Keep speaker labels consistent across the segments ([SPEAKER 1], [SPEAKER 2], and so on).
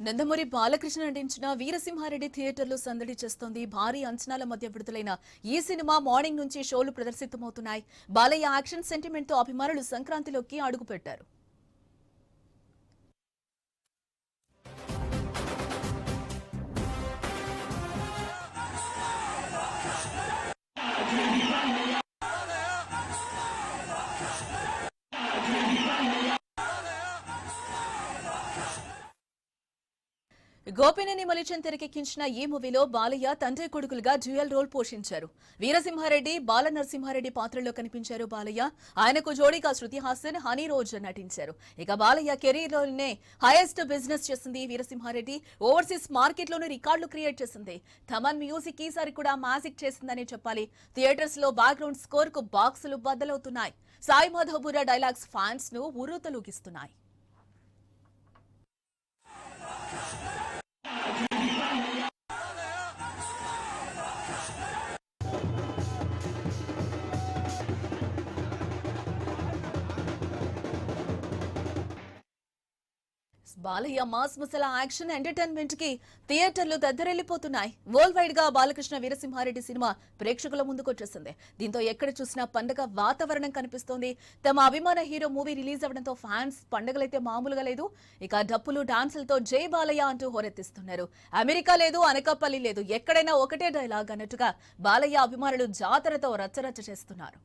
[SPEAKER 1] నందమూరి బాలకృష్ణ నటించిన వీరసింహారెడ్డి థియేటర్లో సందడి చేస్తోంది. భారీ అంచనాల మధ్య విడుదలైన ఈ సినిమా మార్నింగ్ నుంచి షోలు ప్రదర్శితమవుతున్నాయి. బాలయ్య యాక్షన్ సెంటిమెంట్ తో అభిమానులు సంక్రాంతిలోకి అడుగుపెట్టారు. గోపినేని మలిచంద్ తెరకెక్కించిన ఈ మూవీలో బాలయ్య తండ్రి కొడుకులుగా డ్యూయల్ రోల్ పోషించారు. వీరసింహారెడ్డి, బాల నరసింహారెడ్డి పాత్రలో కనిపించారు బాలయ్య. ఆయనకు జోడీగా శృతి హాసన్, హనీ రోజ్ నటించారు. ఇక బాలయ్య కెరీర్ లోనే హైయెస్ట్ బిజినెస్ చేసింది వీరసింహారెడ్డి. ఓవర్సీస్ మార్కెట్ లోనే రికార్డులు క్రియేట్ చేసింది. థమన్ మ్యూజిక్ ఈసారి కూడా మ్యాజిక్ చేసిందని చెప్పాలి. థియేటర్స్ లో బ్యాక్గ్రౌండ్ స్కోర్ కు బాక్సులు బద్దలవుతున్నాయి. సాయి మాధవపుర డైలాగ్స్ ఫ్యాన్స్ ను ఉర్రూతలూగిస్తున్నాయి. Balayya mass masala action entertainment కి థియేటర్లు దద్దరెళ్లిపోతున్నాయి. వరల్డ్ వైడ్ గా బాలకృష్ణ వీరసింహారెడ్డి సినిమా ప్రేక్షకుల ముందుకొచ్చేసింది. దీంతో ఎక్కడ చూసినా పండగ వాతావరణం కనిపిస్తోంది. తమ అభిమాన హీరో మూవీ రిలీజ్ అవడంతో ఫ్యాన్స్ పండగలైతే మామూలుగా లేదు. ఇక డప్పులు డాన్సులతో జై బాలయ్య అంటూ హోరెత్తిస్తున్నారు. అమెరికా లేదు, అనకాపల్లి లేదు, ఎక్కడైనా ఒకటే డైలాగ్ అన్నట్టుగా బాలయ్య అభిమానులు జాతరతో రచ్చరచ్చ చేస్తున్నారు.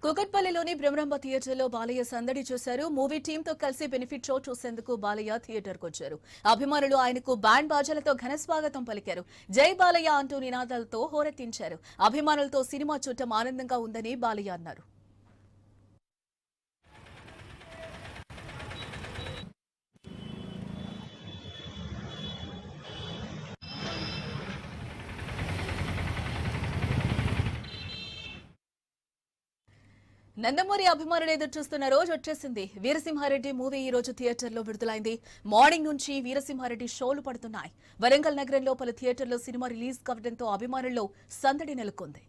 [SPEAKER 1] కూకట్పల్లిలోని బ్రహ్మరంభ థియేటర్లో బాలయ్య సందడి చూశారు. మూవీ టీమ్ తో కలిసి బెనిఫిట్ షో చూసేందుకు బాలయ్య థియేటర్కు వచ్చారు. అభిమానులు ఆయనకు బ్యాండ్ బాజాలతో ఘన స్వాగతం పలికారు. జై బాలయ్య అంటూ నినాదాలతో హోరెత్తించారు. అభిమానులతో సినిమా చూడటం ఆనందంగా ఉందని బాలయ్య అన్నారు. నందమూరి అభిమానులు ఎదురు చూస్తున్న రోజు వచ్చేసింది. వీరసింహారెడ్డి మూవీ ఈ రోజు థియేటర్లో విడుదలైంది. మార్నింగ్ నుంచి వీరసింహారెడ్డి షోలు పడుతున్నాయి. వరంగల్ నగరంలో పలు థియేటర్లో సినిమా రిలీజ్ కావడంతో అభిమానుల్లో సందడి నెలకొంది.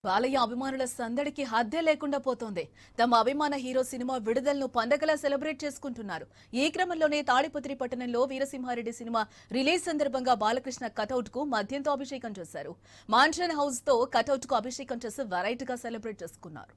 [SPEAKER 1] బాలయ్య అభిమానుల సందడికి హద్దే లేకుండా పోతోంది. తమ అభిమాన హీరో సినిమా విడుదలను పండగలా సెలబ్రేట్ చేసుకుంటున్నారు. ఈ క్రమంలోనే తాడిపత్రి పట్టణంలో వీరసింహారెడ్డి సినిమా రిలీజ్ సందర్భంగా బాలకృష్ణ కటౌట్ కు మద్యంతో అభిషేకం చేశారు. మాన్షన్ హౌస్ తో కటౌట్ కు అభిషేకం చేసి వెరైటీగా సెలబ్రేట్ చేసుకున్నారు.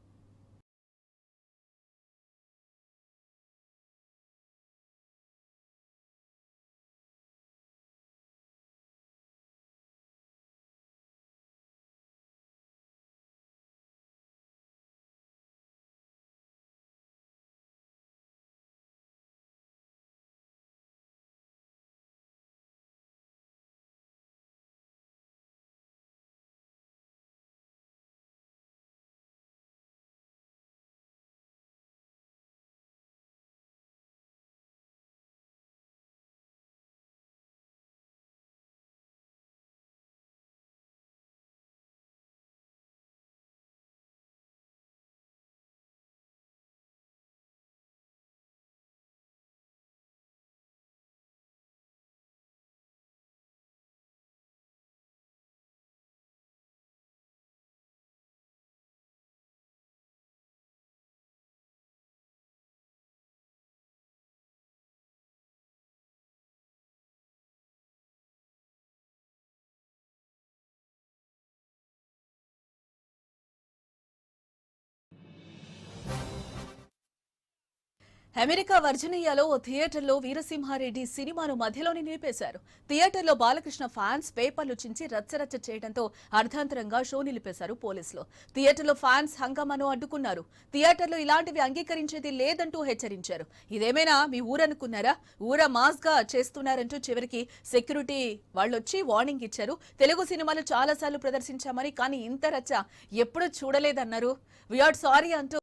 [SPEAKER 1] అమెరికా వర్జీనియాలో ఓ థియేటర్లో వీరసింహారెడ్డి సినిమాను మధ్యలోనే నిలిపేశారు. థియేటర్లో బాలకృష్ణ ఫ్యాన్స్ పేపర్లు చించి రచ్చరచ్చ చేయడంతో అర్ధాంతరంగా షో నిలిపేశారు పోలీసులు. థియేటర్లో ఫ్యాన్స్ హంగామాను అడ్డుకున్నారు. థియేటర్లో ఇలాంటివి అంగీకరించేది లేదంటూ హెచ్చరించారు. ఇదేమైనా మీ ఊరనుకున్నారా, ఊర మాస్ గా చేస్తున్నారంటూ చివరికి సెక్యూరిటీ వాళ్ళొచ్చి వార్నింగ్ ఇచ్చారు. తెలుగు సినిమాలు చాలాసార్లు ప్రదర్శించామని, కానీ ఇంత రచ్చ ఎప్పుడూ చూడలేదన్నారు. వీఆర్ సారీ అంటూ